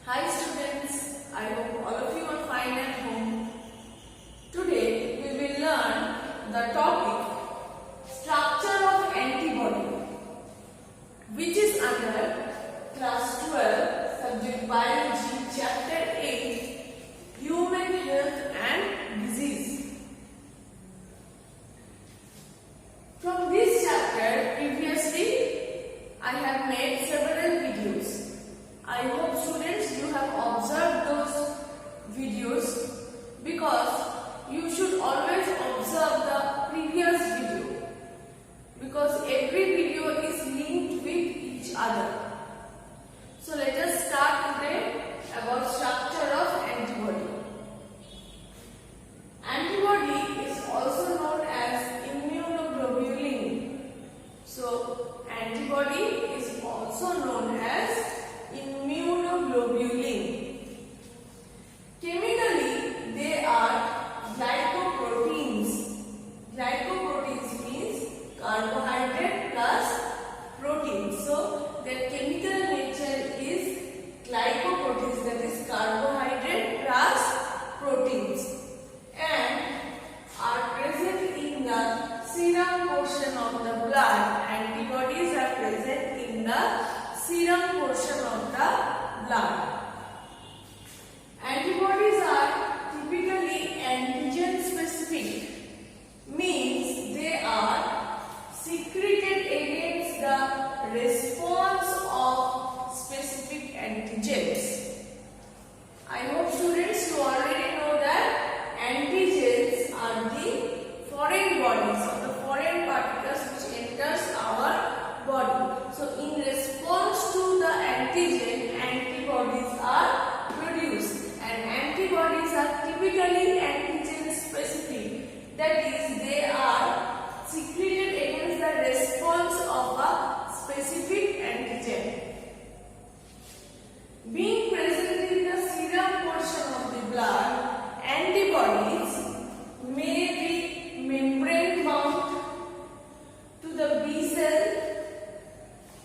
Hi students, I hope all of you are fine at home. Today we will learn the topic structure of antibody, which is under class 12 subject biology chapter 8 human health and disease. From this chapter previously I have made several videos. I hope students you have observed those videos because you should always observe the previous video because every video is linked with each other. So let us start today about structure of antibody. Antibody is also known as immunoglobulin. So antibody is also known as immunoglobulin. Chemically, they are glycoproteins. Glycoproteins means carbohydrate plus protein. So, their chemical nature is glycoproteins, that is carbohydrate plus proteins, and are present in the serum portion of the blood. Antibodies are present in the serum portion of the blood. Antibodies are typically antigen specific, means they are secreted against the response of specific antigens. I hope students you already know that antigens are the foreign bodies or the foreign particles which enters our body. So in response to the antigen, antibodies are produced, and antibodies are typically antigen specific, that is they are secreted against the response of a specific antigen. Being present in the serum portion of the blood, antibodies may be membrane bound to the B cell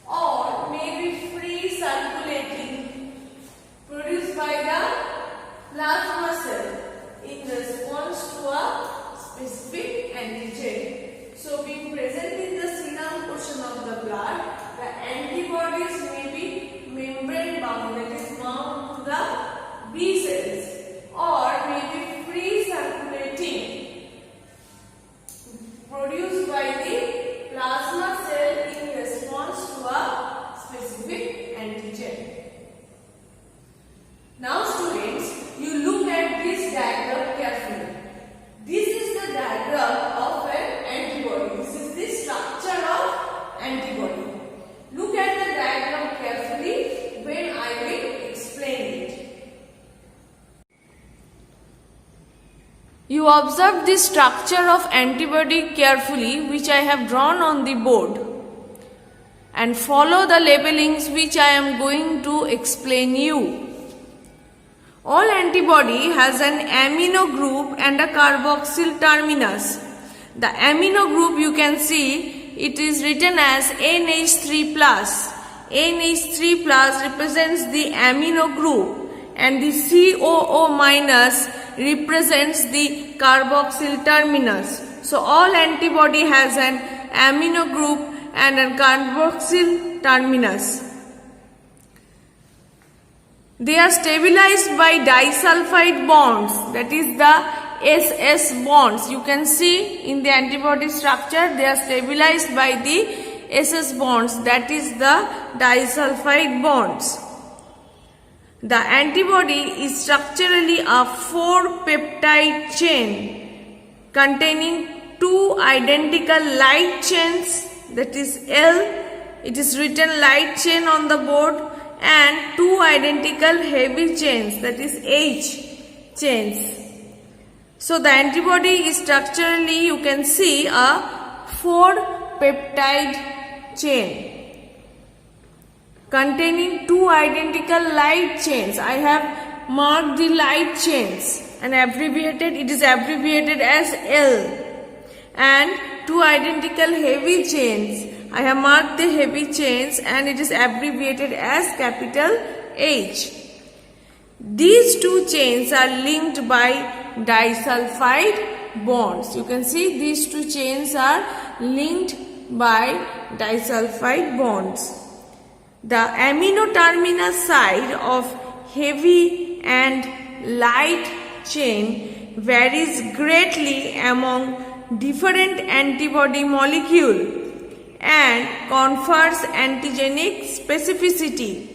or may be free circulating, produced by the plasma cell in response to a specific antigen. So, being present in the serum portion of the blood, the antibodies may be membrane bound, that is bound to the B cells, or may be free circulating, produced by the plasma cell in response to a specific antigen. Now students, you look at this diagram carefully. This is the diagram of an antibody. This is the structure of antibody. Look at the diagram carefully when I will explain it. You observe the structure of antibody carefully, which I have drawn on the board, and follow the labelings which I am going to explain you. All antibody has an amino group and a carboxyl terminus. The amino group you can see it is written as NH3+. NH3+ represents the amino group and the COO- represents the carboxyl terminus. So all antibody has an amino group and a carboxyl terminus. They are stabilized by disulfide bonds, that is the SS bonds. You can see in the antibody structure they are stabilized by the SS bonds, that is the disulfide bonds. The antibody is structurally a 4-peptide chain containing 2 identical light chains, that is L, it is written light chain on the board, and 2 identical heavy chains, that is H chains. So the antibody is structurally, you can see, a 4-peptide chain containing 2 identical light chains. I have marked the light chains and it is abbreviated as L, and 2 identical heavy chains. I have marked the heavy chains and it is abbreviated as capital H. These two chains are linked by disulfide bonds. You can see these two chains are linked by disulfide bonds. The amino terminus side of heavy and light chain varies greatly among different antibody molecule and confers antigenic specificity.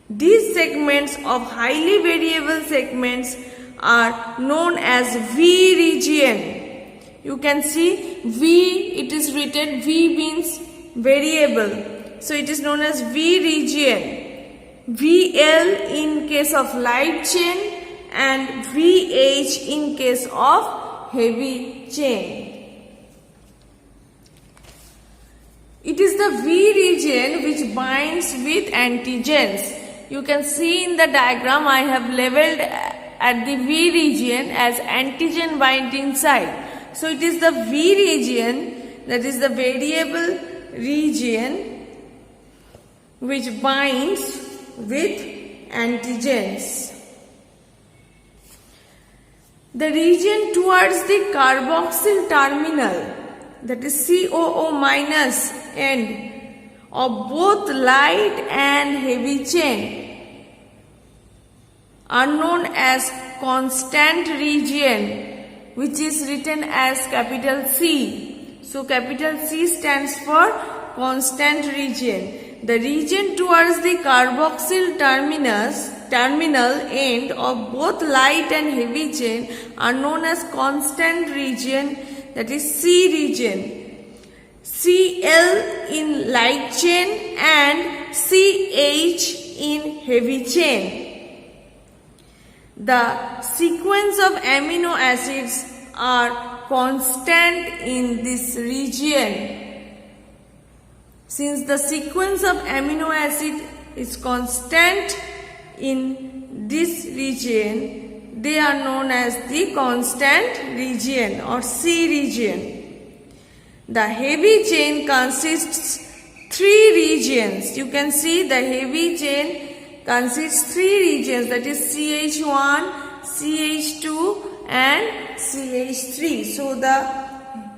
These segments of highly variable segments are known as V region. You can see V, it is written, V means variable. So it is known as V region. VL in case of light chain and VH in case of heavy chain. It is the V region which binds with antigens. You can see in the diagram I have labeled at the V region as antigen binding site. So it is the V region, that is the variable region which binds with antigens. The region towards the carboxyl terminal, that is COO minus end of both light and heavy chain, are known as constant region, which is written as capital C. So capital C stands for constant region. The region towards the carboxyl terminal end of both light and heavy chain are known as constant region, that is C region. Cl in light chain and CH in heavy chain. The sequence of amino acids are constant in this region. Since the sequence of amino acid is constant in this region, they are known as the constant region or C region. The heavy chain consists 3 regions. You can see the heavy chain consists 3 regions, that is CH1, CH2 and CH3. So the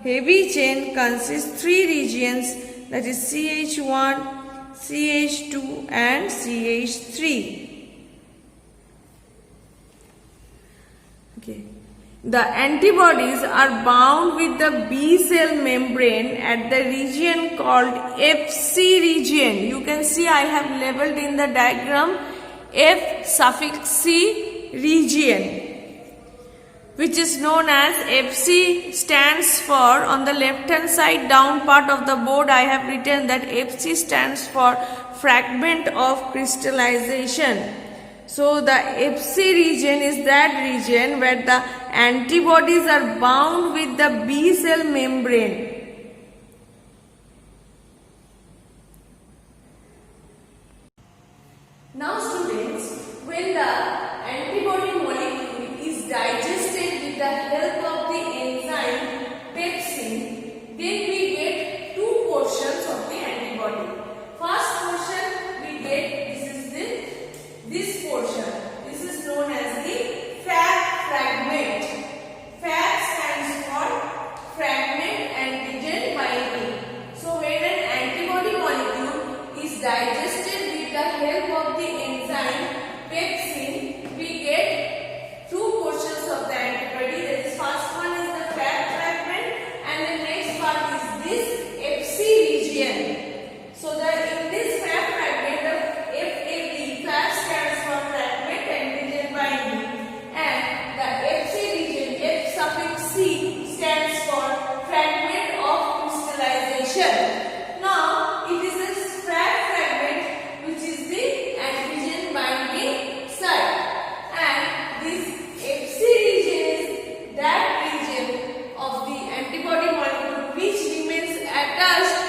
heavy chain consists 3 regions, that is CH1, CH2 and CH3. Okay. The antibodies are bound with the B cell membrane at the region called Fc region. You can see I have labeled in the diagram F suffix C region, which is known as Fc stands for, on the left hand side down part of the board I have written that Fc stands for fragment of crystallization. So the Fc region is that region where the antibodies are bound with the B cell membrane. Now students, when the antibody molecule is digested with the help of the enzyme pepsin, then we get 2 portions of the antibody. First portion we get, this portion. This is known as the Fab fragment. Fab stands for fragment antigen binding. So when an antibody molecule is digested with the help of the enzyme pepsin, we get 2 portions of the antibody. That is, first one is the Fab fragment and the next part is this Fc region. So that in this Fab fragment, the Fab stands for fragment antigen binding and the Fc region, F suffix C, stands for fragment of crystallization. Now it is this Fab fragment which is the antigen binding site, and this Fc region is that region of the antibody molecule which remains attached